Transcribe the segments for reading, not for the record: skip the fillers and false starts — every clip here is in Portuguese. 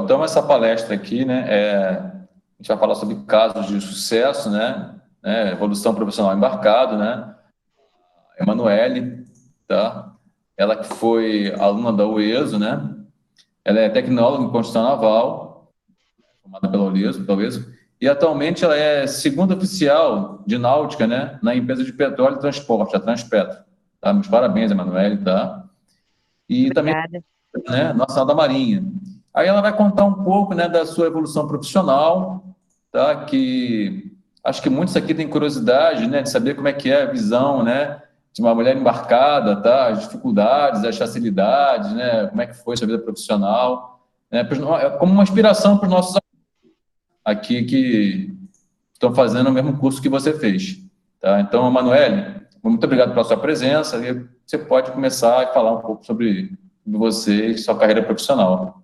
então essa palestra aqui, né, a gente vai falar sobre casos de sucesso, né, evolução profissional embarcado, né, Emanuele, tá? Ela que foi aluna da UESO, né, ela é tecnóloga em construção naval, formada pela UESO, e atualmente ela é segunda oficial de náutica, né, na empresa de petróleo e transporte, a Transpetro, tá? Meus parabéns, Emanuele, tá? E também, Obrigada. né, nossa da Marinha. Aí ela vai contar um pouco, né, da sua evolução profissional, tá? Que acho que muitos aqui têm curiosidade, né, de saber como é que é a visão, né, de uma mulher embarcada, tá? As dificuldades, as facilidades, né? Como é que foi sua vida profissional, né? Como uma inspiração para os nossos aqui que estão fazendo o mesmo curso que você fez, tá? Então, Emanuele, muito obrigado pela sua presença e você pode começar a falar um pouco sobre você e sua carreira profissional.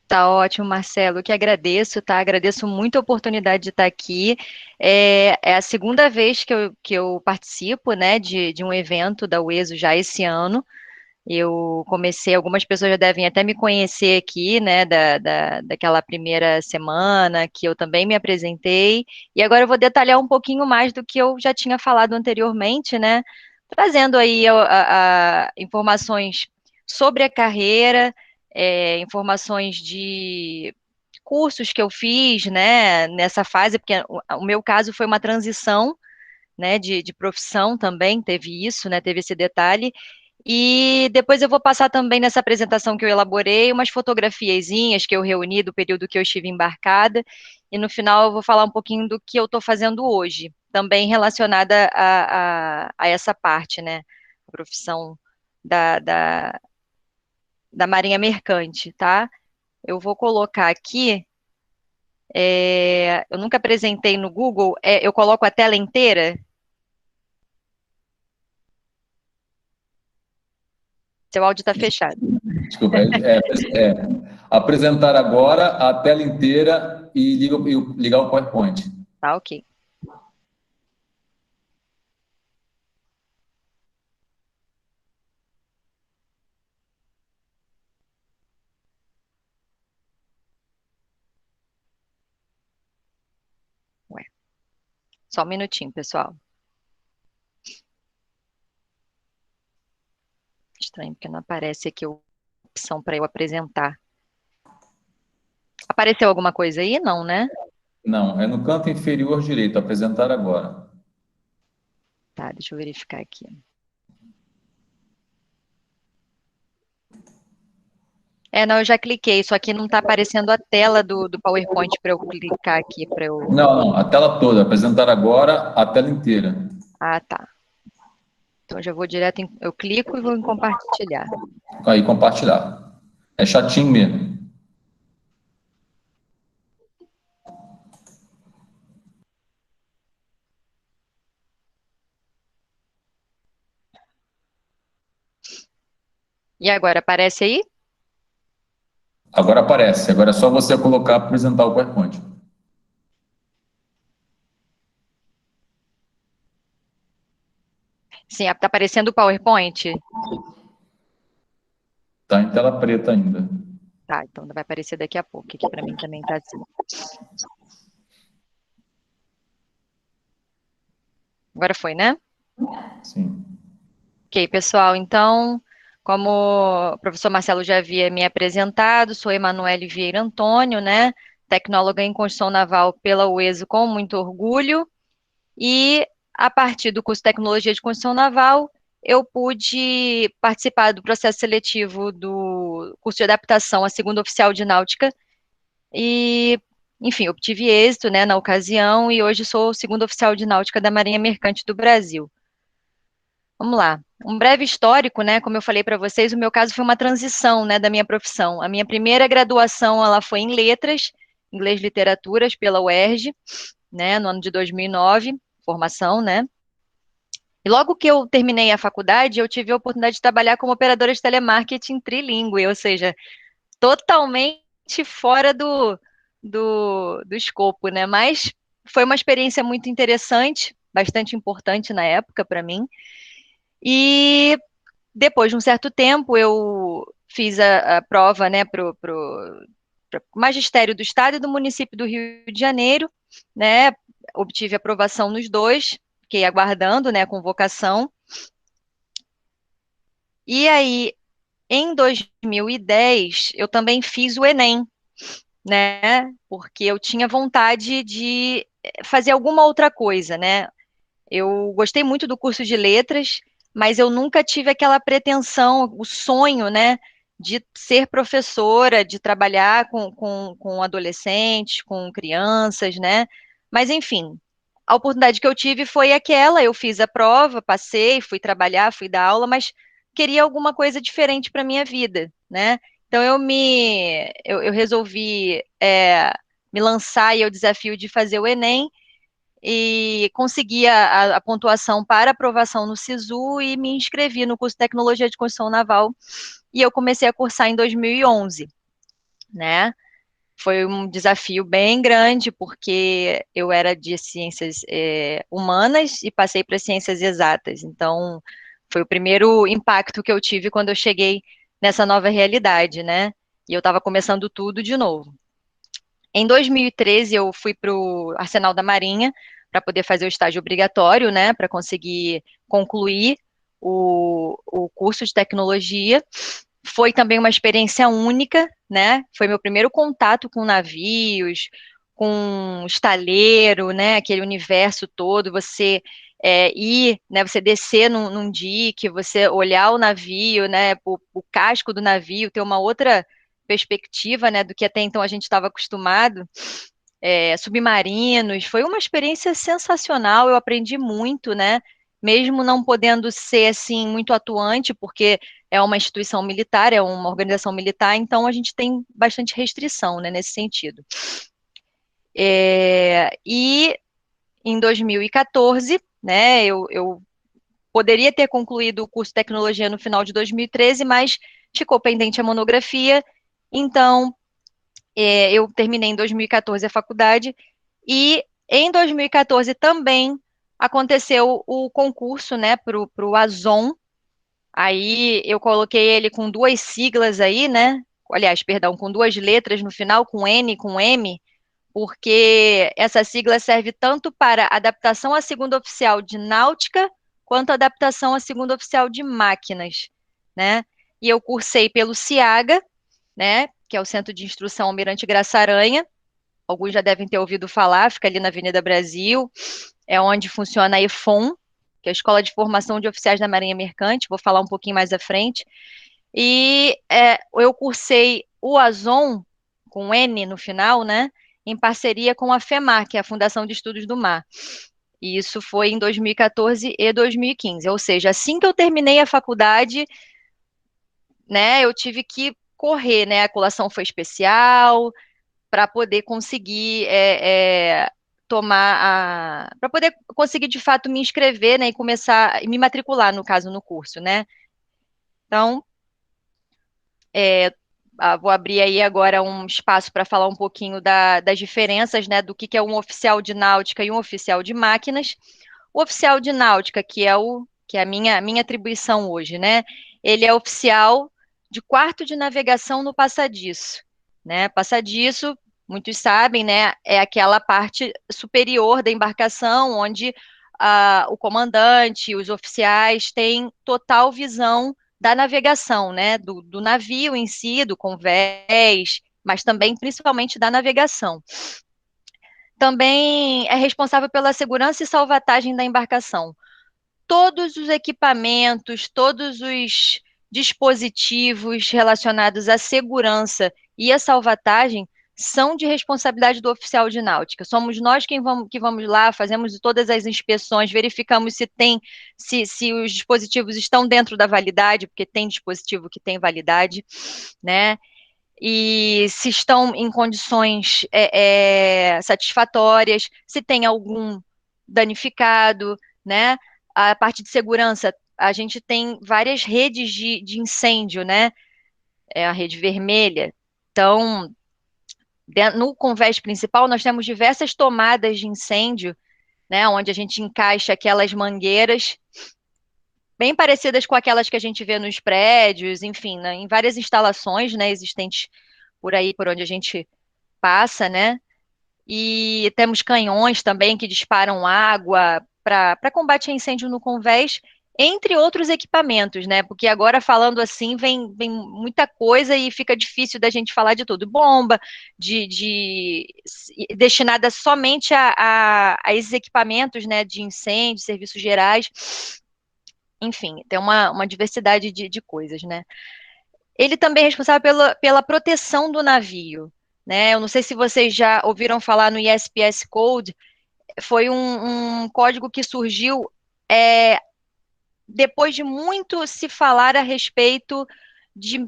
Tá ótimo, Marcelo, eu que agradeço, tá? Agradeço muito a oportunidade de estar aqui. É a segunda vez que eu participo, né, de um evento da UESO já esse ano. Eu comecei, algumas pessoas já devem até me conhecer aqui, né, daquela primeira semana que eu também me apresentei, e agora eu vou detalhar um pouquinho mais do que eu já tinha falado anteriormente, né, trazendo aí informações sobre a carreira, informações de cursos que eu fiz, né, nessa fase, porque o meu caso foi uma transição, né, de profissão também, teve isso, né, teve esse detalhe, e depois eu vou passar também nessa apresentação que eu elaborei, umas fotografiazinhas que eu reuni do período que eu estive embarcada, e no final eu vou falar um pouquinho do que eu estou fazendo hoje, também relacionada a essa parte, né, a profissão da, da, da Marinha Mercante, tá? Eu vou colocar aqui, eu nunca apresentei no Google, eu coloco a tela inteira. Seu áudio está fechado. Desculpa, apresentar agora a tela inteira e ligar o PowerPoint. Tá, ok. Ué, só um minutinho, pessoal. Estranho, porque não aparece aqui a opção para eu apresentar. Apareceu alguma coisa aí? Não, né? Não, é no canto inferior direito, apresentar agora. Tá, deixa eu verificar aqui. Não, eu já cliquei, só que não está aparecendo a tela do PowerPoint para eu clicar aqui, para eu... Não, não, a tela toda, apresentar agora a tela inteira. Ah, tá. Então, eu já vou direto eu clico e vou em compartilhar. Aí, compartilhar. É chatinho mesmo. E agora, aparece aí? Agora aparece, agora é só você colocar para apresentar o PowerPoint. Sim, está aparecendo o PowerPoint? Está em tela preta ainda. Tá, então vai aparecer daqui a pouco, aqui para mim também tá assim. Agora foi, né? Sim. Ok, pessoal, então, como o professor Marcelo já havia me apresentado, sou Emanuele Vieira Antônio, né? Tecnóloga em construção naval pela UESO com muito orgulho, e a partir do curso de Tecnologia de Construção Naval, eu pude participar do processo seletivo do curso de adaptação à segunda oficial de náutica, e, enfim, obtive êxito, né, na ocasião, e hoje sou segunda oficial de náutica da Marinha Mercante do Brasil. Vamos lá. Um breve histórico, né? Como eu falei para vocês, o meu caso foi uma transição, né, da minha profissão. A minha primeira graduação, ela foi em letras, inglês e literaturas pela UERJ, né, no ano de 2009, formação, né? E logo que eu terminei a faculdade, eu tive a oportunidade de trabalhar como operadora de telemarketing trilingue, ou seja, totalmente fora do escopo, né? Mas foi uma experiência muito interessante, bastante importante na época para mim. E depois de um certo tempo, eu fiz a prova, né, magistério do Estado e do município do Rio de Janeiro, né? Obtive aprovação nos dois, fiquei aguardando, né, a convocação. E aí, em 2010, eu também fiz o Enem, né? Porque eu tinha vontade de fazer alguma outra coisa, né? Eu gostei muito do curso de letras, mas eu nunca tive aquela pretensão, o sonho, né, de ser professora, de trabalhar com adolescentes, com crianças, né? Mas, enfim, a oportunidade que eu tive foi aquela, eu fiz a prova, passei, fui trabalhar, fui dar aula, mas queria alguma coisa diferente para minha vida, né? Então eu resolvi me lançar aí ao desafio de fazer o Enem e consegui a pontuação para aprovação no SISU e me inscrevi no curso de Tecnologia de Construção Naval e eu comecei a cursar em 2011, né? Foi um desafio bem grande, porque eu era de ciências humanas e passei para ciências exatas. Então, foi o primeiro impacto que eu tive quando eu cheguei nessa nova realidade, né? E eu estava começando tudo de novo. Em 2013, eu fui para o Arsenal da Marinha para poder fazer o estágio obrigatório, né? Para conseguir concluir o curso de tecnologia. Foi também uma experiência única, né? Foi meu primeiro contato com navios, com estaleiro, né? Aquele universo todo, você ir, né? Você descer num dique, você olhar o navio, né? O casco do navio, ter uma outra perspectiva, né? Do que até então a gente estava acostumado. Submarinos, foi uma experiência sensacional, eu aprendi muito, né? Mesmo não podendo ser assim muito atuante, porque é uma instituição militar, é uma organização militar, então a gente tem bastante restrição, né, nesse sentido. E em 2014, né, eu poderia ter concluído o curso de tecnologia no final de 2013, mas ficou pendente a monografia, então eu terminei em 2014 a faculdade e em 2014 também aconteceu o concurso, né, para o Azon. Aí eu coloquei ele com duas siglas aí, né? Aliás, perdão, com duas letras no final, com N, com M, porque essa sigla serve tanto para adaptação à segunda oficial de náutica, quanto adaptação à segunda oficial de máquinas, né? E eu cursei pelo CIAGA, né? Que é o Centro de Instrução Almirante Graça Aranha. Alguns já devem ter ouvido falar, fica ali na Avenida Brasil, é onde funciona a EFOM, que é a Escola de Formação de Oficiais da Marinha Mercante, vou falar um pouquinho mais à frente. E eu cursei o Azon, com N no final, né, em parceria com a FEMAR, que é a Fundação de Estudos do Mar. E isso foi em 2014 e 2015, ou seja, assim que eu terminei a faculdade, né, eu tive que correr, né, a colação foi especial, para poder conseguir para poder conseguir de fato me inscrever, né, e começar, me matricular, no caso, no curso, né? Então, vou abrir aí agora um espaço para falar um pouquinho das diferenças, né, do que é um oficial de náutica e um oficial de máquinas. O oficial de náutica, que é a minha atribuição hoje, né? Ele é oficial de quarto de navegação no passadiço, né? Passadiço, muitos sabem, né? É aquela parte superior da embarcação, onde o comandante, os oficiais têm total visão da navegação, né? Do navio em si, do convés, mas também, principalmente, da navegação. Também é responsável pela segurança e salvatagem da embarcação. Todos os equipamentos, todos os dispositivos relacionados à segurança e à salvatagem são de responsabilidade do oficial de náutica. Somos nós que vamos lá, fazemos todas as inspeções, verificamos se os dispositivos estão dentro da validade, porque tem dispositivo que tem validade, né? E se estão em condições satisfatórias, se tem algum danificado, né? A parte de segurança, a gente tem várias redes de incêndio, né? É a rede vermelha. Então, no convés principal, nós temos diversas tomadas de incêndio, né? Onde a gente encaixa aquelas mangueiras bem parecidas com aquelas que a gente vê nos prédios, enfim, né, em várias instalações, né, existentes por aí por onde a gente passa, né? E temos canhões também que disparam água para combate a incêndio no convés, entre outros equipamentos, né? Porque agora falando assim vem muita coisa e fica difícil da gente falar de tudo. Bomba, destinada somente a esses equipamentos, né? De incêndio, serviços gerais, enfim, tem uma diversidade de coisas, né? Ele também é responsável pela proteção do navio, né? Eu não sei se vocês já ouviram falar no ISPS Code, foi um código que surgiu é, depois de muito se falar a respeito de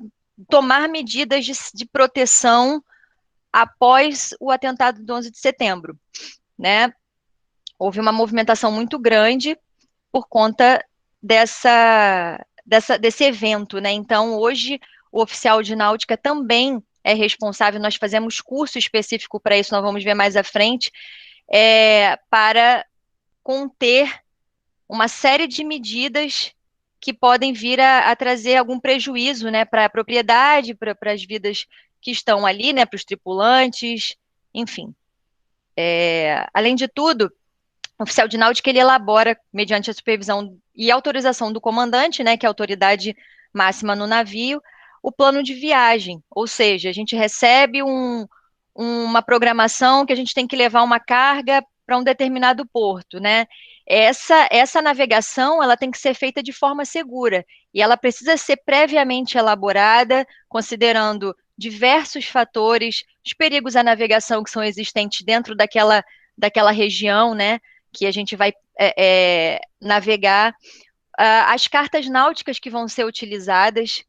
tomar medidas de proteção após o atentado do 11 de setembro, né? Houve uma movimentação muito grande por conta desse evento, né? Então, hoje, o oficial de náutica também é responsável, nós fazemos curso específico para isso, nós vamos ver mais à frente, para conter uma série de medidas que podem vir a trazer algum prejuízo, né, para a propriedade, para as vidas que estão ali, né, para os tripulantes, enfim. Além de tudo, o oficial de náutica ele elabora, mediante a supervisão e autorização do comandante, né, que é a autoridade máxima no navio, o plano de viagem, ou seja, a gente recebe uma programação que a gente tem que levar uma carga para um determinado porto, né? Essa navegação ela tem que ser feita de forma segura e ela precisa ser previamente elaborada, considerando diversos fatores, os perigos à navegação que são existentes dentro daquela região, né? Que a gente vai navegar, as cartas náuticas que vão ser utilizadas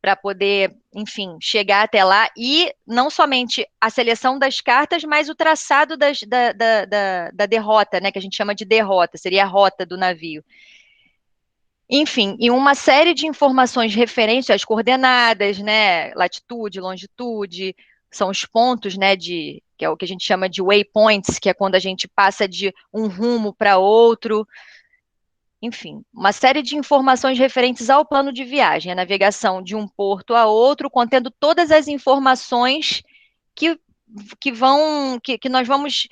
para poder, enfim, chegar até lá, e não somente a seleção das cartas, mas o traçado da derrota, né, que a gente chama de derrota, seria a rota do navio. Enfim, e uma série de informações referentes às coordenadas, né, latitude, longitude, são os pontos, né, que é o que a gente chama de waypoints, que é quando a gente passa de um rumo para outro. Enfim, uma série de informações referentes ao plano de viagem, a navegação de um porto a outro, contendo todas as informações que, que nós vamos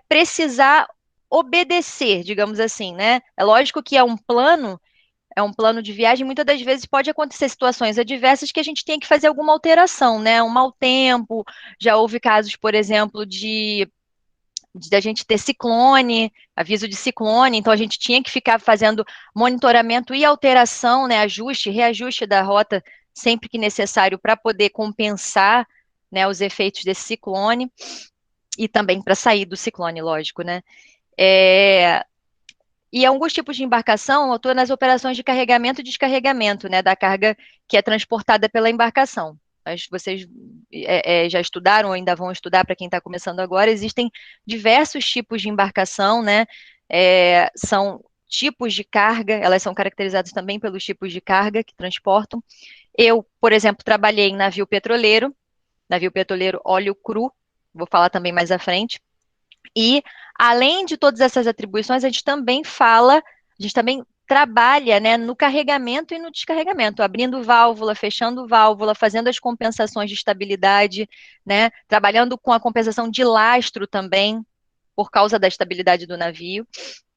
precisar obedecer, digamos assim, né? É lógico que é um plano de viagem, muitas das vezes pode acontecer situações adversas que a gente tem que fazer alguma alteração, né? Um mau tempo, já houve casos, por exemplo, de a gente ter ciclone, aviso de ciclone, então a gente tinha que ficar fazendo monitoramento e alteração, né? Ajuste, reajuste da rota sempre que necessário para poder compensar, né, os efeitos desse ciclone e também para sair do ciclone, lógico, né? É, e alguns tipos de embarcação atuam nas operações de carregamento e descarregamento, né, da carga que é transportada pela embarcação. Mas vocês já estudaram ou ainda vão estudar, para quem está começando agora, existem diversos tipos de embarcação, né? São tipos de carga, elas são caracterizadas também pelos tipos de carga que transportam. Eu, por exemplo, trabalhei em navio petroleiro óleo cru, vou falar também mais à frente. E, além de todas essas atribuições, a gente também trabalha, né, no carregamento e no descarregamento, abrindo válvula, fechando válvula, fazendo as compensações de estabilidade, né, trabalhando com a compensação de lastro também, por causa da estabilidade do navio,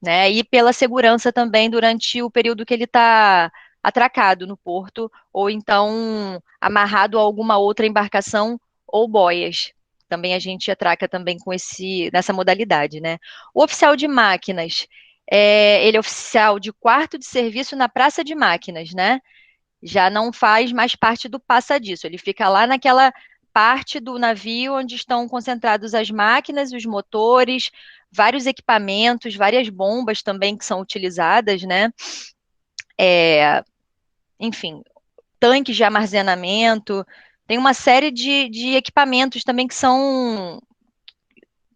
né, e pela segurança também durante o período que ele está atracado no porto, ou então amarrado a alguma outra embarcação ou boias. Também a gente atraca também com nessa modalidade, né? O oficial de máquinas, ele é oficial de quarto de serviço na praça de máquinas, né? Já não faz mais parte do passadiço, ele fica lá naquela parte do navio onde estão concentrados as máquinas, os motores, vários equipamentos, várias bombas também que são utilizadas, né? Enfim, tanques de armazenamento, tem uma série de equipamentos também que são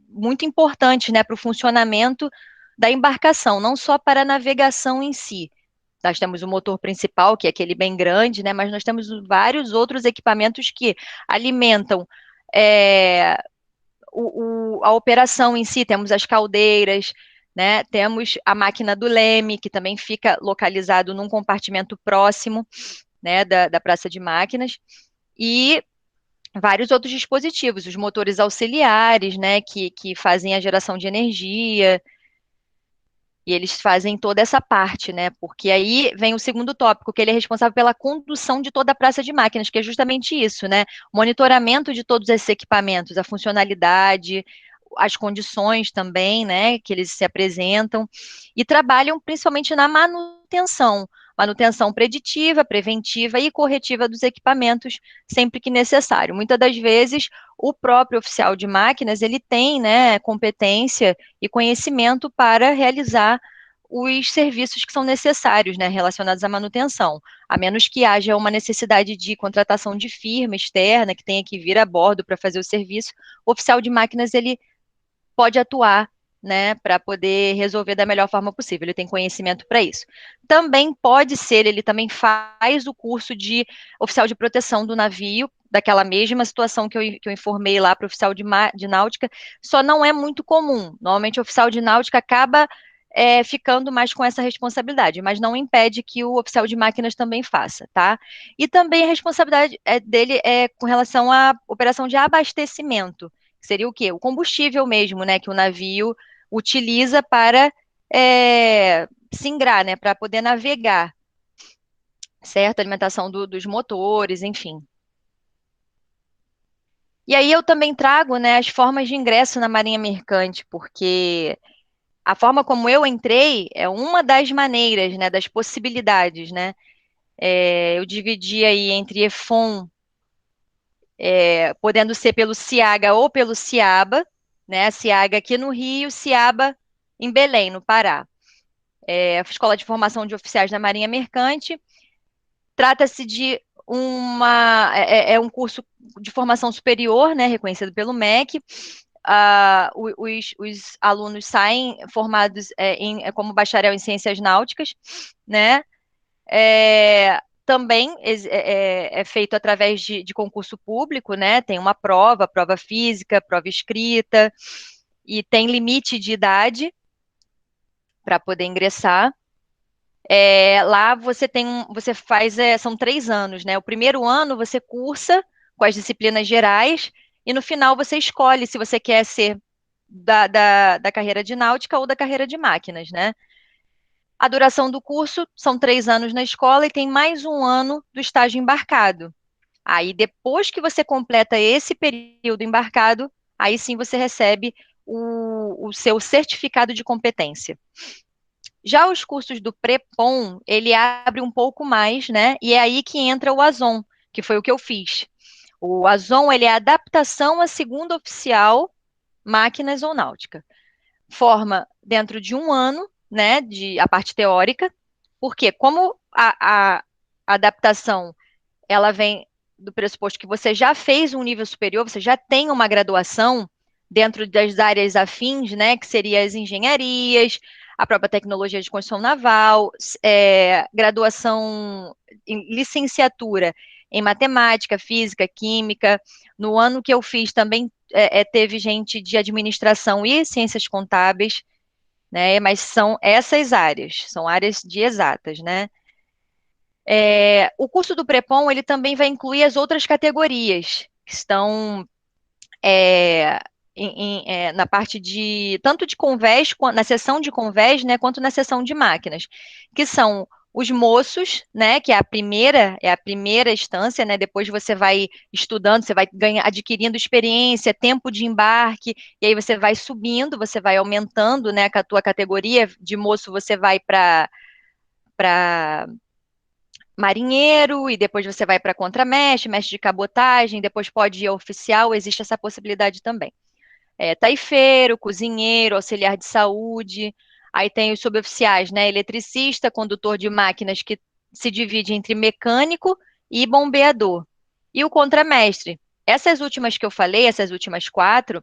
muito importantes, né, para o funcionamento da embarcação, não só para a navegação em si. Nós temos o motor principal, que é aquele bem grande, né, mas nós temos vários outros equipamentos que alimentam a operação em si. Temos as caldeiras, né, temos a máquina do leme, que também fica localizado num compartimento próximo, né, da praça de máquinas, e vários outros dispositivos, os motores auxiliares, né, que fazem a geração de energia, e eles fazem toda essa parte, né? Porque aí vem o segundo tópico, que ele é responsável pela condução de toda a praça de máquinas, que é justamente isso, né? Monitoramento de todos esses equipamentos, a funcionalidade, as condições também, né, que eles se apresentam, e trabalham principalmente na manutenção, manutenção preditiva, preventiva e corretiva dos equipamentos, sempre que necessário. Muitas das vezes, o próprio oficial de máquinas, ele tem, né, competência e conhecimento para realizar os serviços que são necessários, né, relacionados à manutenção, a menos que haja uma necessidade de contratação de firma externa que tenha que vir a bordo para fazer o serviço. O oficial de máquinas, ele pode atuar, né, para poder resolver da melhor forma possível. Ele tem conhecimento para isso. Também pode ser, ele também faz o curso de oficial de proteção do navio, daquela mesma situação que eu informei lá para o oficial de náutica, só não é muito comum. Normalmente o oficial de náutica acaba ficando mais com essa responsabilidade, mas não impede que o oficial de máquinas também faça, tá? E também a responsabilidade dele é com relação à operação de abastecimento, que seria o quê? O combustível mesmo, né, que o navio utiliza para singrar, né, para poder navegar, certo? A alimentação dos motores, enfim. E aí eu também trago, né, as formas de ingresso na Marinha Mercante, porque a forma como eu entrei é uma das maneiras, né, das possibilidades, né? Eu dividi aí entre EFON, podendo ser pelo CIAGA ou pelo CIABA, né? CIAGA aqui no Rio, CIABA em Belém, no Pará. A Escola de Formação de Oficiais da Marinha Mercante. Trata-se de um curso de formação superior, né, reconhecido pelo MEC. Os alunos saem formados como bacharel em ciências náuticas, né? Também é feito através de concurso público, né? Tem uma prova física, prova escrita, e tem limite de idade para poder ingressar. Lá você faz, são 3 anos, né? O primeiro ano você cursa com as disciplinas gerais, e no final você escolhe se você quer ser da carreira de náutica ou da carreira de máquinas, né? A duração do curso são 3 anos na escola e tem mais um ano do estágio embarcado. Aí, depois que você completa esse período embarcado, aí sim você recebe o seu certificado de competência. Já os cursos do Prepon, ele abre um pouco mais, né? E é aí que entra o ASON, que foi o que eu fiz. O ASON, ele é adaptação a segunda oficial, máquinas ou náutica. Forma dentro de um ano, né, a parte teórica, porque como a adaptação, ela vem do pressuposto que você já fez um nível superior, você já tem uma graduação dentro das áreas afins, né, que seriam as engenharias, a própria tecnologia de construção naval, graduação em licenciatura em matemática, física, química. No ano que eu fiz também teve gente de administração e ciências contábeis, né? Mas são essas áreas, são áreas de exatas, né? O curso do Prepon, ele também vai incluir as outras categorias, que estão na parte tanto de convés, na seção de convés, né, quanto na seção de máquinas, que são os moços, né, que é a primeira instância, né, depois você vai estudando, você vai adquirindo experiência, tempo de embarque, e aí você vai subindo, você vai aumentando, né, a tua categoria de moço, você vai para marinheiro, e depois você vai para contramestre, mestre de cabotagem, depois pode ir a oficial, existe essa possibilidade também. Taifeiro, cozinheiro, auxiliar de saúde, aí tem os suboficiais, né, eletricista, condutor de máquinas, que se divide entre mecânico e bombeador. E o contramestre. Essas últimas que eu falei, essas últimas 4,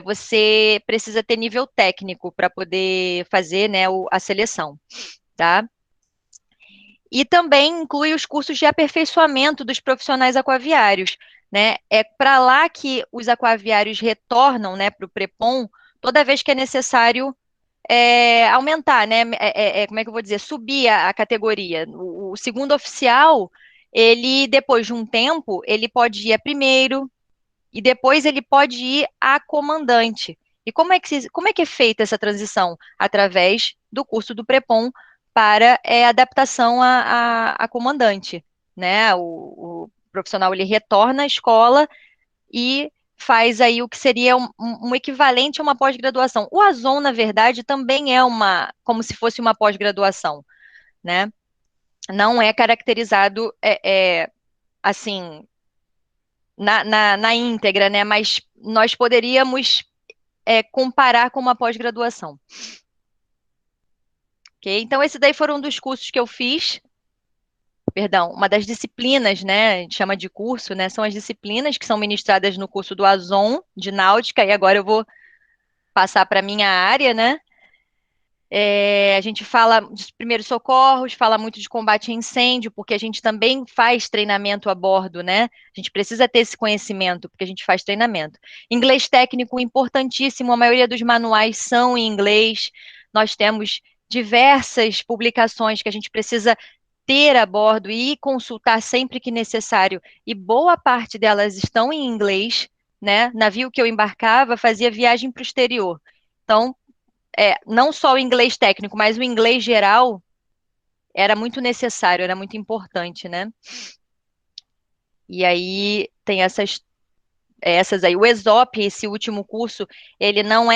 você precisa ter nível técnico para poder fazer, né, a seleção, tá? E também inclui os cursos de aperfeiçoamento dos profissionais aquaviários, né? É para lá que os aquaviários retornam, né, para o Prepon, toda vez que é necessário aumentar, né? Como é que eu vou dizer? Subir a categoria. O segundo oficial, ele, depois de um tempo, ele pode ir a primeiro, e depois ele pode ir a comandante. E como é que é feita essa transição? Através do curso do Prepom para adaptação a comandante, né? O profissional ele retorna à escola e faz aí o que seria um equivalente a uma pós-graduação. O Azon, na verdade, também é como se fosse uma pós-graduação, né? Não é caracterizado assim na íntegra, né? Mas nós poderíamos comparar com uma pós-graduação. Ok? Então, esse daí foram um dos cursos que eu fiz. Perdão, uma das disciplinas, né? A gente chama de curso, né? São as disciplinas que são ministradas no curso do Azon, de Náutica, e agora eu vou passar para a minha área, né? A gente fala de primeiros socorros, fala muito de combate a incêndio, porque a gente também faz treinamento a bordo, né? A gente precisa ter esse conhecimento, porque a gente faz treinamento. Inglês técnico importantíssimo, a maioria dos manuais são em inglês. Nós temos diversas publicações que a gente precisa ter a bordo e consultar sempre que necessário, e boa parte delas estão em inglês, né? Navio que eu embarcava fazia viagem para o exterior. Então, não só o inglês técnico, mas o inglês geral era muito necessário, era muito importante, né? E aí tem essas aí. O ESOP, esse último curso, ele não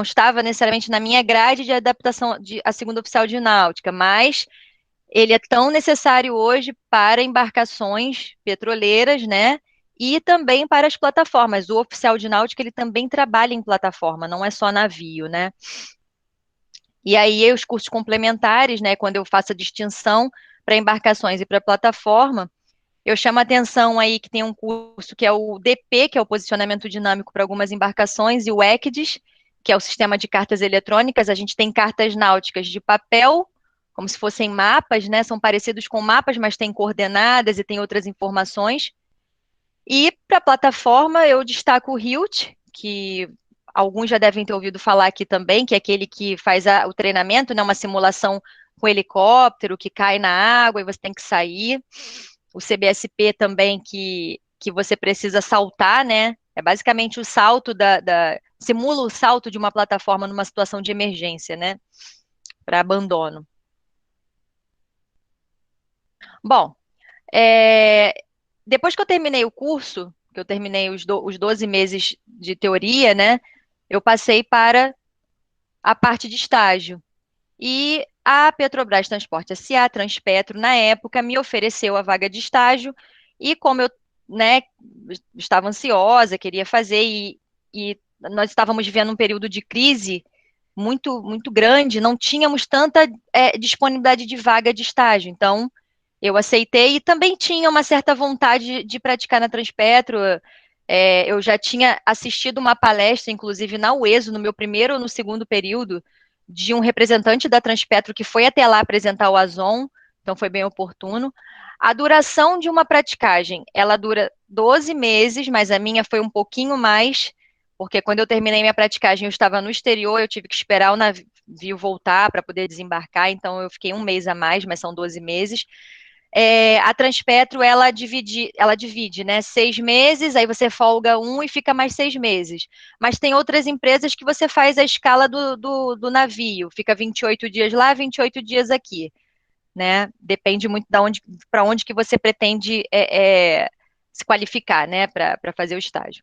estava necessariamente na minha grade de adaptação a segunda oficial de náutica, mas ele é tão necessário hoje para embarcações petroleiras, né? E também para as plataformas. O oficial de náutica, ele também trabalha em plataforma, não é só navio, né? E aí, os cursos complementares, né, quando eu faço a distinção para embarcações e para plataforma, eu chamo a atenção aí que tem um curso que é o DP, que é o posicionamento dinâmico para algumas embarcações, e o ECDIS, que é o sistema de cartas eletrônicas. A gente tem cartas náuticas de papel, como se fossem mapas, né? São parecidos com mapas, mas tem coordenadas e tem outras informações. E para a plataforma, eu destaco o HILT, que alguns já devem ter ouvido falar aqui também, que é aquele que faz o treinamento, né, uma simulação com helicóptero que cai na água e você tem que sair. O CBSP também, que você precisa saltar, né? É basicamente o salto simula o salto de uma plataforma numa situação de emergência, né? Para abandono. Bom, depois que eu terminei o curso, que eu terminei os 12 meses de teoria, né? Eu passei para a parte de estágio. E a Petrobras Transporte S.A., Transpetro, na época, me ofereceu a vaga de estágio, e como eu, né, estava ansiosa, queria fazer, e nós estávamos vivendo um período de crise muito, muito grande, não tínhamos tanta disponibilidade de vaga de estágio, então eu aceitei e também tinha uma certa vontade de praticar na Transpetro. Eu já tinha assistido uma palestra, inclusive na UESO, no meu primeiro ou no segundo período, de um representante da Transpetro que foi até lá apresentar o Azon, então foi bem oportuno. A duração de uma praticagem, ela dura 12 meses, mas a minha foi um pouquinho mais, porque quando eu terminei minha praticagem eu estava no exterior, eu tive que esperar o navio voltar para poder desembarcar, então eu fiquei um mês a mais, mas são 12 meses. A Transpetro, ela divide, né? 6 meses, aí você folga um e fica mais 6 meses. Mas tem outras empresas que você faz a escala do navio, fica 28 dias lá, 28 dias aqui, né? Depende muito para onde que você pretende se qualificar, né? Para fazer o estágio.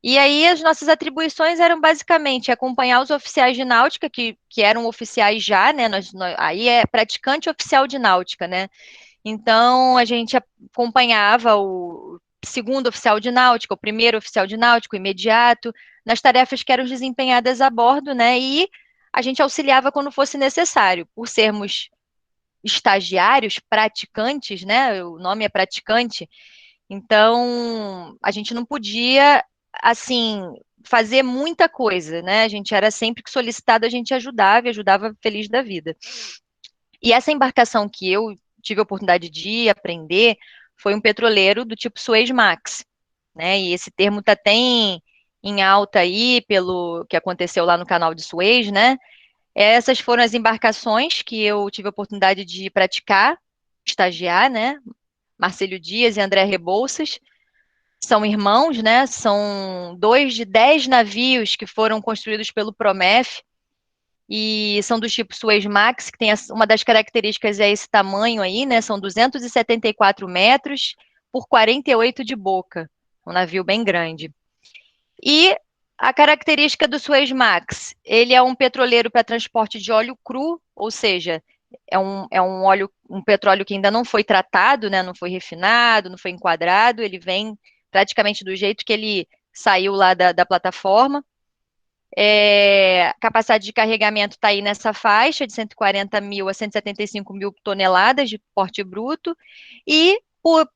E aí as nossas atribuições eram basicamente acompanhar os oficiais de náutica, que eram oficiais já, né? Aí é praticante oficial de náutica, né? Então, a gente acompanhava o segundo oficial de náutica, o primeiro oficial de náutica, o imediato, nas tarefas que eram desempenhadas a bordo, né? E a gente auxiliava quando fosse necessário. Por sermos estagiários, praticantes, né? O nome é praticante, então a gente não podia, assim, fazer muita coisa, né? A gente era sempre que solicitado, a gente ajudava e ajudava feliz da vida. E essa embarcação que eu tive a oportunidade de aprender foi um petroleiro do tipo Suez Max, né? E esse termo está até em alta aí pelo que aconteceu lá no canal de Suez, né? Essas foram as embarcações que eu tive a oportunidade de praticar. estagiar, né? Marcelo Dias e André Rebouças. São irmãos, né? São 2 de 10 navios que foram construídos pelo Promef e são do tipo Suez Max, que tem uma das características é esse tamanho aí, né? São 274 metros por 48 de boca, um navio bem grande. E a característica do Suez Max, ele é um petroleiro para transporte de óleo cru, ou seja, é um óleo, um petróleo que ainda não foi tratado, né? Não foi refinado, não foi enquadrado, ele vem praticamente do jeito que ele saiu lá da plataforma. Capacidade de carregamento está aí nessa faixa de 140 mil a 175 mil toneladas de porte bruto. E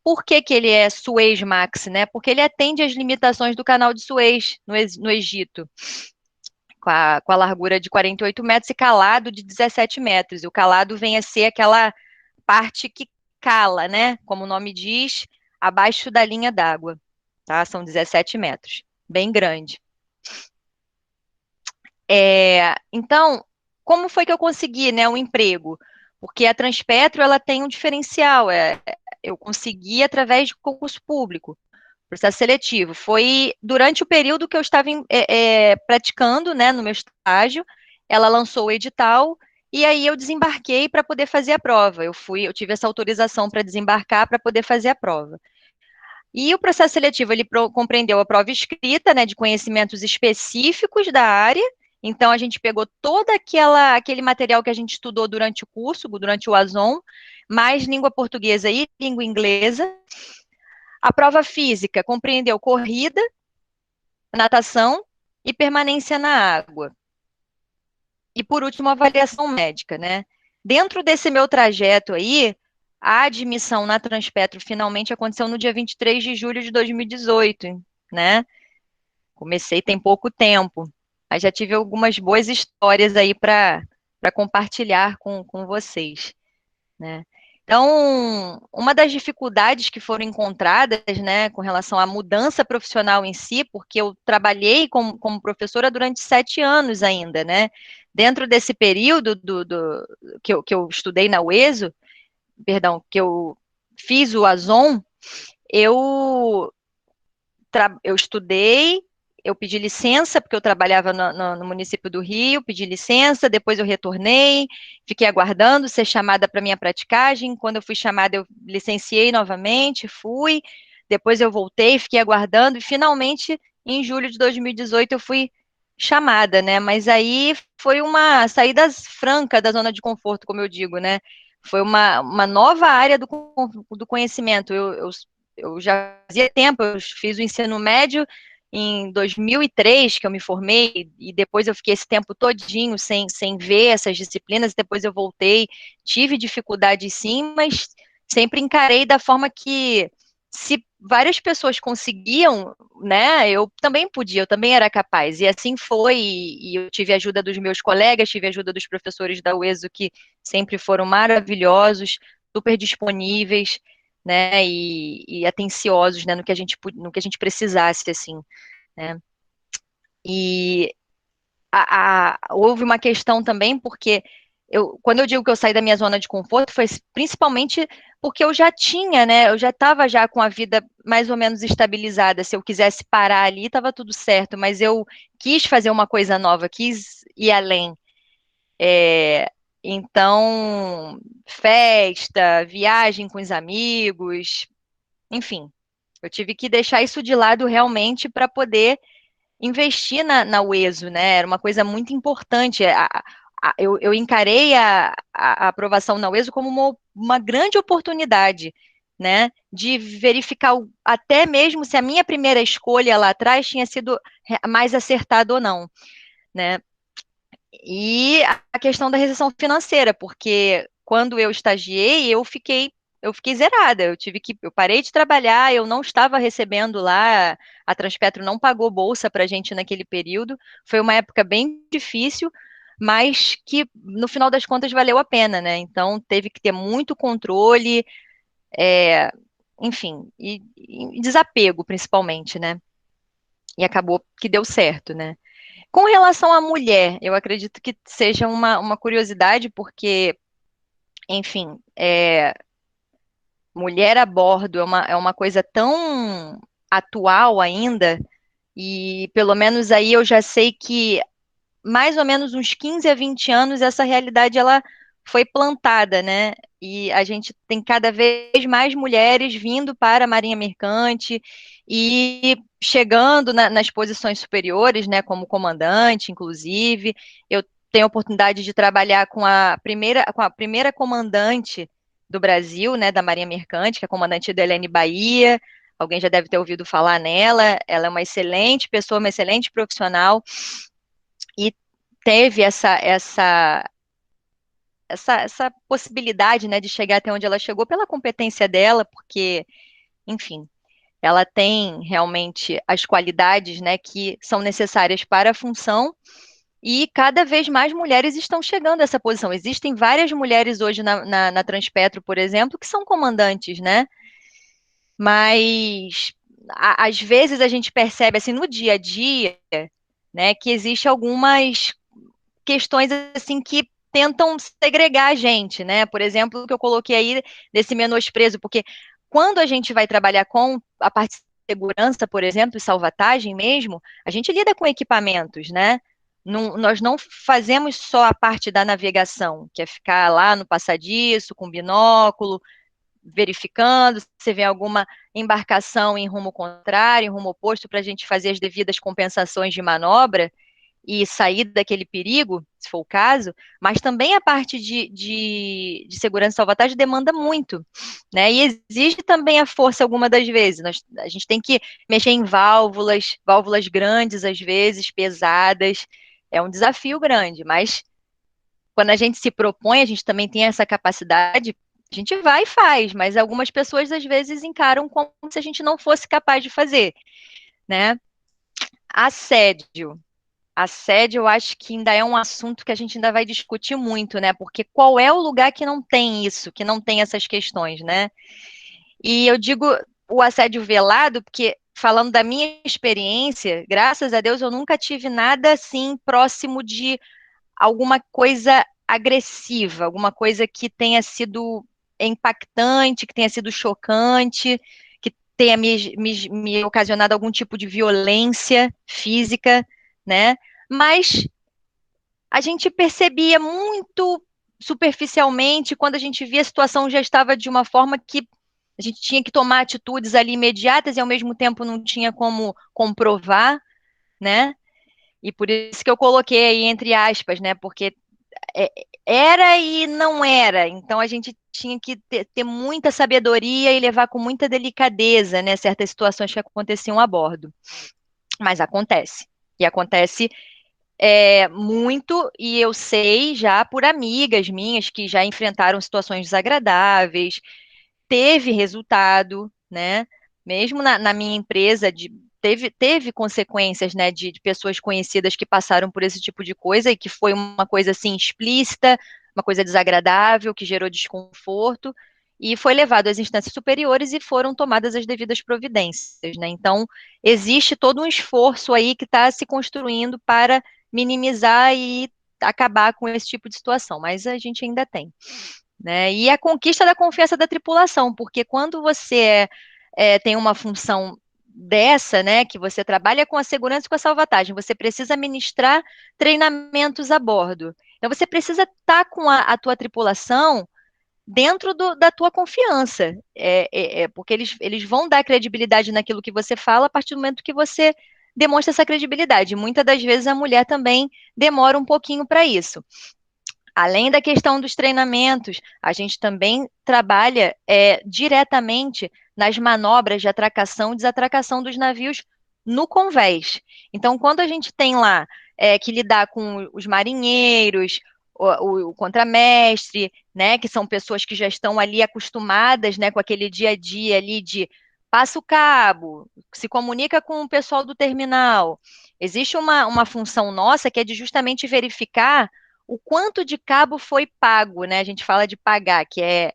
por que que ele é Suez Max, né? Porque ele atende às limitações do canal de Suez no Egito, com a largura de 48 metros e calado de 17 metros. E o calado vem a ser aquela parte que cala, né? Como o nome diz, abaixo da linha d'água, tá? São 17 metros, bem grande. Então, como foi que eu consegui, né, um emprego? Porque a Transpetro, ela tem um diferencial, eu consegui através de concurso público, processo seletivo. Foi durante o período que eu estava praticando, né, no meu estágio, ela lançou o edital, e aí eu desembarquei para poder fazer a prova. Eu tive essa autorização para desembarcar para poder fazer a prova. E o processo seletivo, ele compreendeu a prova escrita, né, de conhecimentos específicos da área. Então, a gente pegou todo aquele material que a gente estudou durante o curso, durante o ASON, mais língua portuguesa e língua inglesa. A prova física compreendeu corrida, natação e permanência na água. E, por último, avaliação médica, né? Dentro desse meu trajeto aí, a admissão na Transpetro finalmente aconteceu no dia 23 de julho de 2018, né? Comecei tem pouco tempo, mas já tive algumas boas histórias aí para compartilhar com vocês, né? Então, uma das dificuldades que foram encontradas, né, com relação à mudança profissional em si, porque eu trabalhei como professora durante 7 anos ainda, né? Dentro desse período que eu estudei na UESO, perdão, que eu fiz o ASON, eu, eu estudei, eu pedi licença, porque eu trabalhava no município do Rio, pedi licença, depois eu retornei, fiquei aguardando ser chamada para minha praticagem. Quando eu fui chamada, eu licenciei novamente, fui, depois eu voltei, fiquei aguardando, e finalmente, em julho de 2018, eu fui chamada, né? Mas aí foi uma saída franca da zona de conforto, como eu digo, né? Foi uma nova área do conhecimento. Eu já fazia tempo, eu fiz o ensino médio em 2003, que eu me formei, e depois eu fiquei esse tempo todinho sem ver essas disciplinas, e depois eu voltei, tive dificuldade sim, mas sempre encarei da forma que, se várias pessoas conseguiam, né, eu também podia, eu também era capaz, e assim foi, e eu tive a ajuda dos meus colegas, tive a ajuda dos professores da UESO, que sempre foram maravilhosos, super disponíveis, né, e atenciosos, né, no que a gente precisasse, assim, né. E houve uma questão também, porque quando eu digo que eu saí da minha zona de conforto, foi principalmente porque eu já tinha, né, eu já estava já com a vida mais ou menos estabilizada, se eu quisesse parar ali, estava tudo certo, mas eu quis fazer uma coisa nova, quis ir além, então, festa, viagem com os amigos, enfim, eu tive que deixar isso de lado realmente para poder investir na UESO, né? Era uma coisa muito importante. Eu encarei a aprovação na UESO como uma grande oportunidade, né? De verificar até mesmo se a minha primeira escolha lá atrás tinha sido mais acertada ou não, né? E a questão da recessão financeira, porque quando eu estagiei, eu fiquei zerada, eu parei de trabalhar, eu não estava recebendo lá, a Transpetro não pagou bolsa para a gente naquele período, foi uma época bem difícil, mas que no final das contas valeu a pena, né? Então teve que ter muito controle, é, enfim, e desapego principalmente, né? E acabou que deu certo, né? Com relação à mulher, eu acredito que seja uma curiosidade, porque, enfim, mulher a bordo é uma coisa tão atual ainda, e pelo menos aí eu já sei que mais ou menos uns 15 a 20 anos essa realidade ela foi plantada, né? E a gente tem cada vez mais mulheres vindo para a Marinha Mercante e chegando nas posições superiores, né, como comandante, inclusive. Eu tenho a oportunidade de trabalhar com a primeira comandante do Brasil, né, da Marinha Mercante, que é a comandante Helene Bahia. Alguém já deve ter ouvido falar nela. Ela é uma excelente pessoa, uma excelente profissional e teve essa possibilidade, né, de chegar até onde ela chegou pela competência dela, porque, enfim, ela tem realmente as qualidades, né, que são necessárias para a função. E cada vez mais mulheres estão chegando a essa posição. Existem várias mulheres hoje na Transpetro, por exemplo, que são comandantes, né? Mas às vezes a gente percebe assim no dia a dia, né, que existe algumas questões assim que tentam segregar a gente, né? Por exemplo, o que eu coloquei aí desse menosprezo, porque quando a gente vai trabalhar com a parte de segurança, por exemplo, e salvatagem mesmo, a gente lida com equipamentos, né? Nós não fazemos só a parte da navegação, que é ficar lá no passadiço, com binóculo, verificando se vê alguma embarcação em rumo contrário, em rumo oposto, para a gente fazer as devidas compensações de manobra e sair daquele perigo, se for o caso, mas também a parte de segurança e salvatagem demanda muito, né? E exige também a força alguma das vezes. A gente tem que mexer em válvulas, válvulas grandes às vezes, pesadas. É um desafio grande, mas quando a gente se propõe, a gente também tem essa capacidade, a gente vai e faz, mas algumas pessoas às vezes encaram como se a gente não fosse capaz de fazer, né? Assédio. Assédio, eu acho que ainda é um assunto que a gente ainda vai discutir muito, né? Porque qual é o lugar que não tem isso, que não tem essas questões, né? E eu digo o assédio velado, porque falando da minha experiência, graças a Deus eu nunca tive nada assim próximo de alguma coisa agressiva, alguma coisa que tenha sido impactante, que tenha sido chocante, que tenha me ocasionado algum tipo de violência física, né? Mas a gente percebia muito superficialmente quando a gente via a situação já estava de uma forma que a gente tinha que tomar atitudes ali imediatas e ao mesmo tempo não tinha como comprovar, né? E por isso que eu coloquei aí entre aspas, né? Porque é, era e não era. Então a gente tinha que ter muita sabedoria e levar com muita delicadeza, né, certas situações que aconteciam a bordo. Mas acontece. E acontece muito, e eu sei já por amigas minhas que já enfrentaram situações desagradáveis, teve resultado, né? Mesmo na minha empresa, teve consequências, né, de pessoas conhecidas que passaram por esse tipo de coisa e que foi uma coisa assim explícita, uma coisa desagradável, que gerou desconforto, e foi levado às instâncias superiores e foram tomadas as devidas providências, né? Então, existe todo um esforço aí que está se construindo para minimizar e acabar com esse tipo de situação, mas a gente ainda tem, né? E a conquista da confiança da tripulação, porque quando você tem uma função dessa, né, que você trabalha com a segurança e com a salvatagem, você precisa ministrar treinamentos a bordo. Então você precisa estar com a tua tripulação dentro da tua confiança, porque eles vão dar credibilidade naquilo que você fala a partir do momento que você demonstra essa credibilidade. Muitas das vezes a mulher também demora um pouquinho para isso. Além da questão dos treinamentos, a gente também trabalha diretamente nas manobras de atracação e desatracação dos navios no convés. Então, quando a gente tem lá que lidar com os marinheiros, o contramestre, né, que são pessoas que já estão ali acostumadas, né, com aquele dia a dia ali de passa o cabo, se comunica com o pessoal do terminal. Existe uma função nossa que é de justamente verificar o quanto de cabo foi pago, né? A gente fala de pagar, que é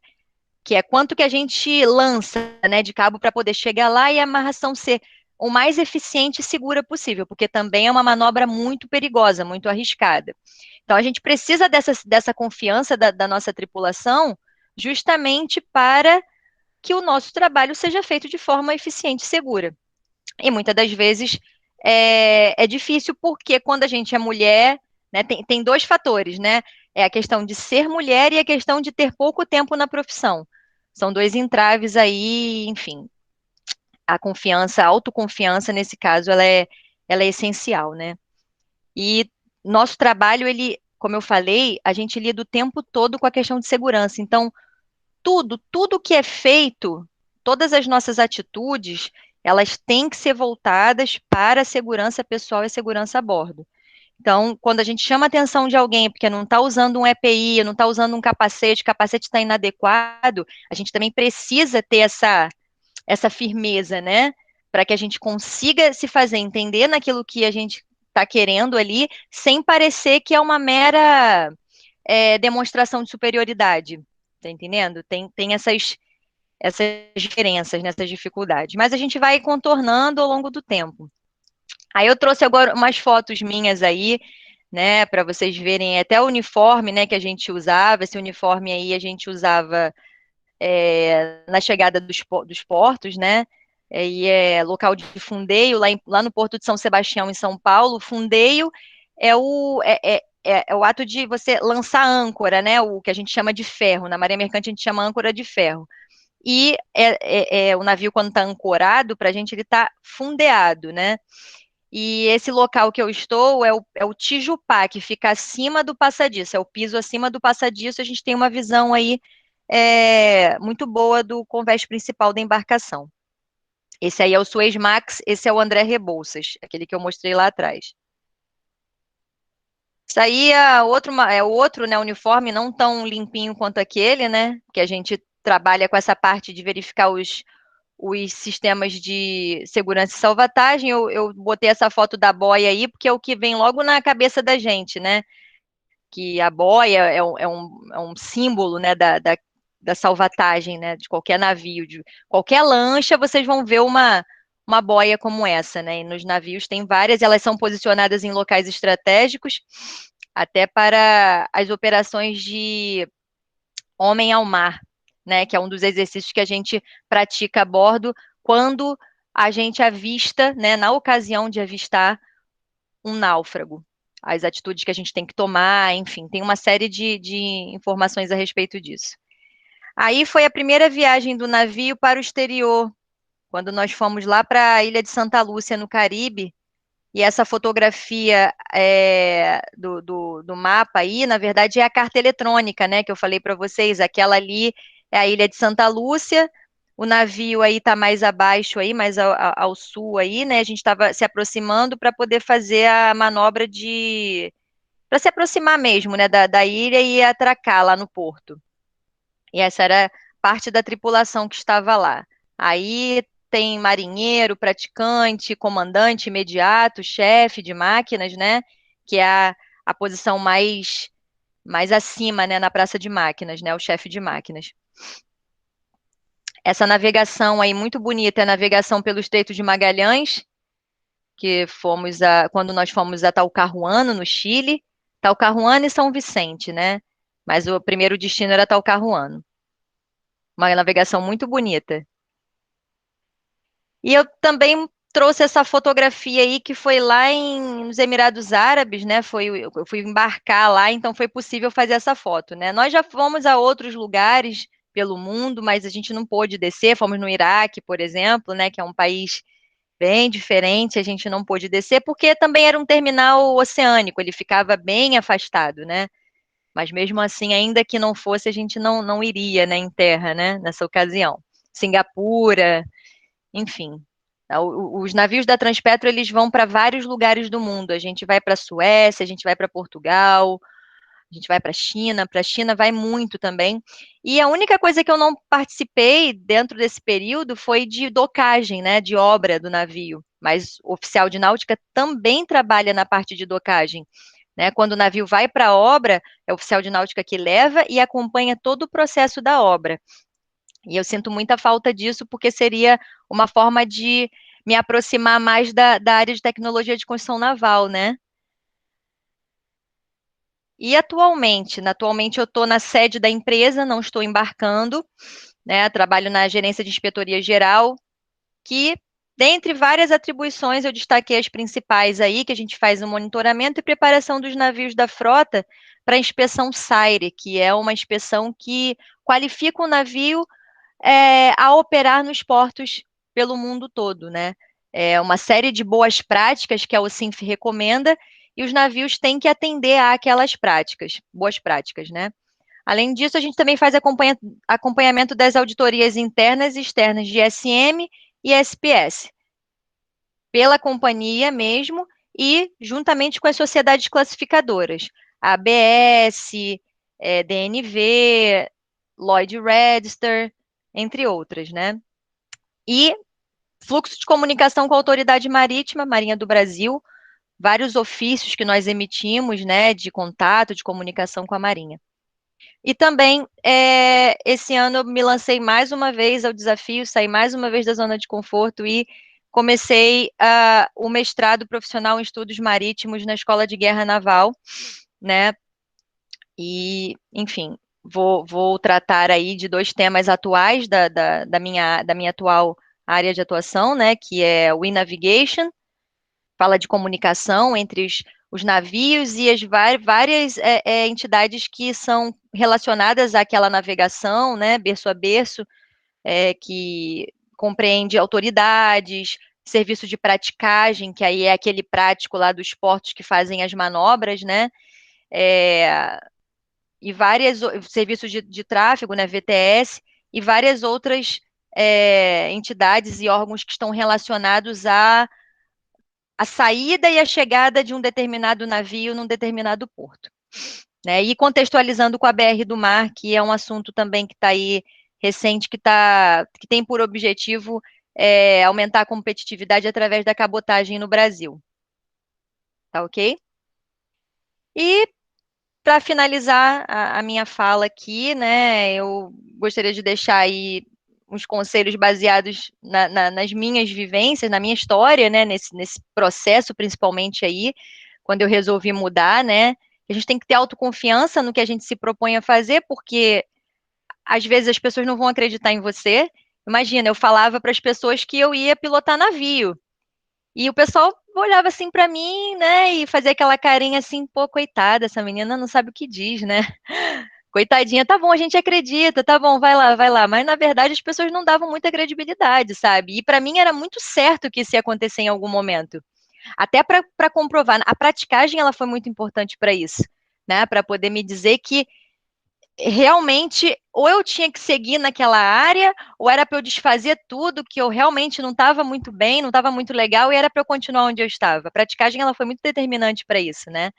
quanto que a gente lança, né, de cabo para poder chegar lá e a amarração ser o mais eficiente e segura possível, porque também é uma manobra muito perigosa, muito arriscada. Então a gente precisa dessa confiança da nossa tripulação justamente para que o nosso trabalho seja feito de forma eficiente e segura. E muitas das vezes é difícil porque quando a gente é mulher, né, tem dois fatores, né? É a questão de ser mulher e a questão de ter pouco tempo na profissão. São dois entraves aí, enfim. A confiança, a autoconfiança, nesse caso, ela é essencial, né? E nosso trabalho, ele, como eu falei, a gente lida o tempo todo com a questão de segurança. Então, tudo que é feito, todas as nossas atitudes, elas têm que ser voltadas para a segurança pessoal e a segurança a bordo. Então, quando a gente chama a atenção de alguém porque não está usando um EPI, não está usando um capacete, o capacete está inadequado, a gente também precisa ter essa firmeza, né? Para que a gente consiga se fazer entender naquilo que a gente está querendo ali, sem parecer que é uma mera demonstração de superioridade. Tá entendendo? Tem essas diferenças, nessas dificuldades. Mas a gente vai contornando ao longo do tempo. Aí eu trouxe agora umas fotos minhas aí, né, para vocês verem até o uniforme, né, que a gente usava. Esse uniforme aí a gente usava na chegada dos portos, né? E é local de fundeio, lá no Porto de São Sebastião, em São Paulo. Fundeio é o ato de você lançar âncora, né? O que a gente chama de ferro. Na maré mercante a gente chama âncora de ferro. E o navio, quando está ancorado, para a gente ele está fundeado, né? E esse local que eu estou é o Tijupá, que fica acima do passadiço, é o piso acima do passadiço. A gente tem uma visão aí muito boa do convés principal da embarcação. Esse aí é o Suez Max, esse é o André Rebouças, aquele que eu mostrei lá atrás. Isso aí é outro, né, uniforme não tão limpinho quanto aquele, né, que a gente trabalha com essa parte de verificar os sistemas de segurança e salvatagem. Eu botei essa foto da boia aí, porque é o que vem logo na cabeça da gente, né, que a boia é um símbolo, né, da salvatagem, né, de qualquer navio, de qualquer lancha, vocês vão ver uma boia como essa, né, e nos navios tem várias, elas são posicionadas em locais estratégicos, até para as operações de homem ao mar, né, que é um dos exercícios que a gente pratica a bordo quando a gente avista, né, na ocasião de avistar um náufrago. As atitudes que a gente tem que tomar, enfim, tem uma série de informações a respeito disso. Aí foi a primeira viagem do navio para o exterior, quando nós fomos lá para a ilha de Santa Lúcia, no Caribe, e essa fotografia do mapa aí, na verdade, é a carta eletrônica, né, que eu falei para vocês. Aquela ali é a ilha de Santa Lúcia, o navio aí está mais abaixo aí, mais ao sul aí, né, a gente estava se aproximando para poder fazer a manobra para se aproximar mesmo, né, da ilha e atracar lá no porto. E essa era parte da tripulação que estava lá. Aí tem marinheiro, praticante, comandante imediato, chefe de máquinas, né? Que é a posição mais acima, né? Na praça de máquinas, né? O chefe de máquinas. Essa navegação aí muito bonita é a navegação pelo Estreito de Magalhães, que quando nós fomos a Talcahuano, no Chile. Talcahuano e São Vicente, né? Mas o primeiro destino era Talcahuano. Uma navegação muito bonita. E eu também trouxe essa fotografia aí que foi lá nos Emirados Árabes, né? Eu fui embarcar lá, então foi possível fazer essa foto, né? Nós já fomos a outros lugares pelo mundo, mas a gente não pôde descer. Fomos no Iraque, por exemplo, né? Que é um país bem diferente. A gente não pôde descer porque também era um terminal oceânico. Ele ficava bem afastado, né? Mas mesmo assim, ainda que não fosse, a gente não iria, né? Em terra, né? Nessa ocasião. Singapura, enfim. Os navios da Transpetro, eles vão para vários lugares do mundo. A gente vai para a Suécia, a gente vai para Portugal, a gente vai para a China. Para a China vai muito também. E a única coisa que eu não participei dentro desse período foi de docagem, né, de obra do navio. Mas o oficial de náutica também trabalha na parte de docagem. Né? Quando o navio vai para a obra, é o oficial de náutica que leva e acompanha todo o processo da obra. E eu sinto muita falta disso, porque seria uma forma de me aproximar mais da área de tecnologia de construção naval, né? E atualmente eu estou na sede da empresa, não estou embarcando, né? Trabalho na gerência de inspetoria geral, que, dentre várias atribuições, eu destaquei as principais aí, que a gente faz o monitoramento e preparação dos navios da frota para a inspeção SAIRE, que é uma inspeção que qualifica o navio a operar nos portos pelo mundo todo, né? É uma série de boas práticas que a OCINF recomenda e os navios têm que atender àquelas práticas, boas práticas, né? Além disso, a gente também faz acompanhamento das auditorias internas e externas de SM e SPS, pela companhia mesmo e juntamente com as sociedades classificadoras, ABS, DNV, Lloyd Register, entre outras, né? E fluxo de comunicação com a Autoridade Marítima, Marinha do Brasil, vários ofícios que nós emitimos, né, de contato, de comunicação com a Marinha. E também, esse ano eu me lancei mais uma vez ao desafio, saí mais uma vez da zona de conforto e comecei o mestrado profissional em estudos marítimos na Escola de Guerra Naval, né? E, enfim, vou tratar aí de dois temas atuais da minha atual área de atuação, né? Que é o e-navigation, fala de comunicação entre os navios e as várias entidades que são relacionadas àquela navegação, né, berço a berço, que compreende autoridades, serviço de praticagem, que aí é aquele prático lá dos portos que fazem as manobras, né, e vários serviços de tráfego, né, VTS, e várias outras entidades e órgãos que estão relacionados a saída e a chegada de um determinado navio num determinado porto. Né? E contextualizando com a BR do Mar, que é um assunto também que está aí recente, que tem por objetivo aumentar a competitividade através da cabotagem no Brasil. Tá ok? E para finalizar a minha fala aqui, né, eu gostaria de deixar aí uns conselhos baseados nas minhas vivências, na minha história, né, nesse processo, principalmente aí, quando eu resolvi mudar, né, a gente tem que ter autoconfiança no que a gente se propõe a fazer, porque às vezes as pessoas não vão acreditar em você. Imagina, eu falava para as pessoas que eu ia pilotar navio, e o pessoal olhava assim para mim, né, e fazia aquela carinha assim, pô, coitada, essa menina não sabe o que diz, né? Coitadinha, tá bom, a gente acredita, tá bom, vai lá, vai lá. Mas na verdade as pessoas não davam muita credibilidade, sabe? E para mim era muito certo que isso ia acontecer em algum momento. Até para comprovar, a praticagem ela foi muito importante para isso, né? Para poder me dizer que realmente ou eu tinha que seguir naquela área, ou era para eu desfazer tudo que eu realmente não estava muito bem, não estava muito legal, e era para eu continuar onde eu estava. A praticagem ela foi muito determinante para isso, né?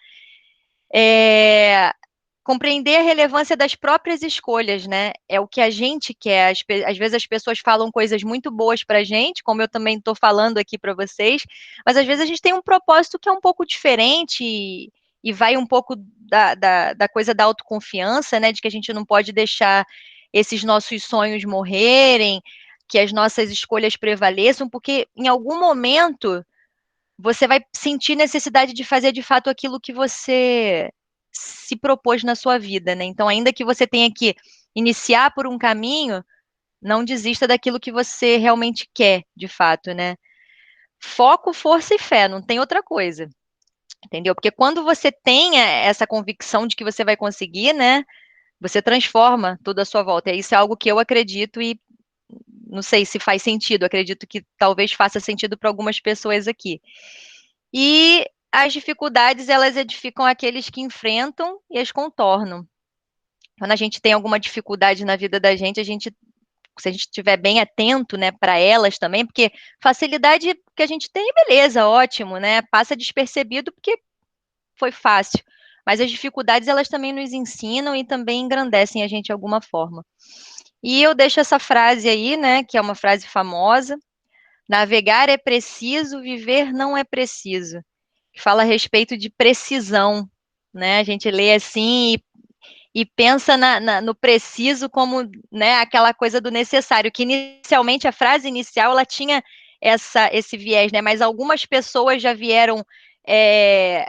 Compreender a relevância das próprias escolhas, né? É o que a gente quer. Às vezes as pessoas falam coisas muito boas para a gente, como eu também estou falando aqui para vocês, mas às vezes a gente tem um propósito que é um pouco diferente e vai um pouco da coisa da autoconfiança, né? De que a gente não pode deixar esses nossos sonhos morrerem, que as nossas escolhas prevaleçam, porque em algum momento você vai sentir necessidade de fazer de fato aquilo que você se propôs na sua vida, né? Então, ainda que você tenha que iniciar por um caminho, não desista daquilo que você realmente quer, de fato, né? Foco, força e fé, não tem outra coisa, entendeu? Porque quando você tem essa convicção de que você vai conseguir, né? Você transforma tudo à sua volta. E isso é algo que eu acredito e não sei se faz sentido, acredito que talvez faça sentido para algumas pessoas aqui. E as dificuldades, elas edificam aqueles que enfrentam e as contornam. Quando a gente tem alguma dificuldade na vida da gente, se a gente estiver bem atento, né, para elas também, porque facilidade que a gente tem, beleza, ótimo, né, passa despercebido porque foi fácil. Mas as dificuldades, elas também nos ensinam e também engrandecem a gente de alguma forma. E eu deixo essa frase aí, né, que é uma frase famosa: navegar é preciso, viver não é preciso. Que fala a respeito de precisão, né? A gente lê assim e pensa no preciso como, né, aquela coisa do necessário, que inicialmente a frase inicial ela tinha esse viés, né? Mas algumas pessoas já vieram é,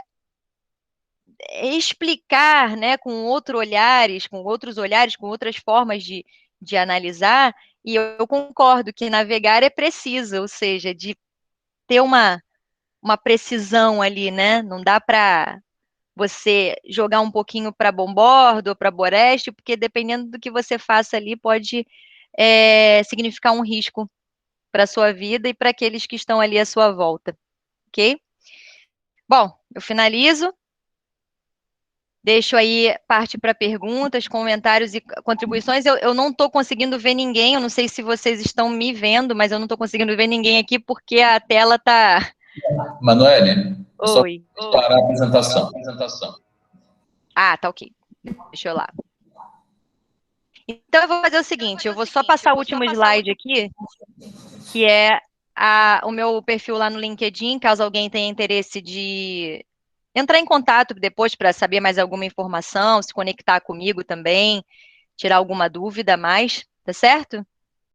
explicar, né, com outros olhares, com outras formas de de analisar, e eu concordo que navegar é preciso, ou seja, de ter uma precisão ali, né? Não dá para você jogar um pouquinho para bombordo ou para boreste, porque dependendo do que você faça ali, pode significar um risco para a sua vida e para aqueles que estão ali à sua volta, ok? Bom, eu finalizo. Deixo aí parte para perguntas, comentários e contribuições. Eu não estou conseguindo ver ninguém, eu não sei se vocês estão me vendo, mas eu não estou conseguindo ver ninguém aqui porque a tela está. Manoel, é só Oi. parar a apresentação. Ah, tá ok. Deixa eu lá. Então eu vou fazer o seguinte, eu vou só passar o último slide aqui, que é o meu perfil lá no LinkedIn, caso alguém tenha interesse de entrar em contato depois para saber mais alguma informação, se conectar comigo também, tirar alguma dúvida a mais, tá certo?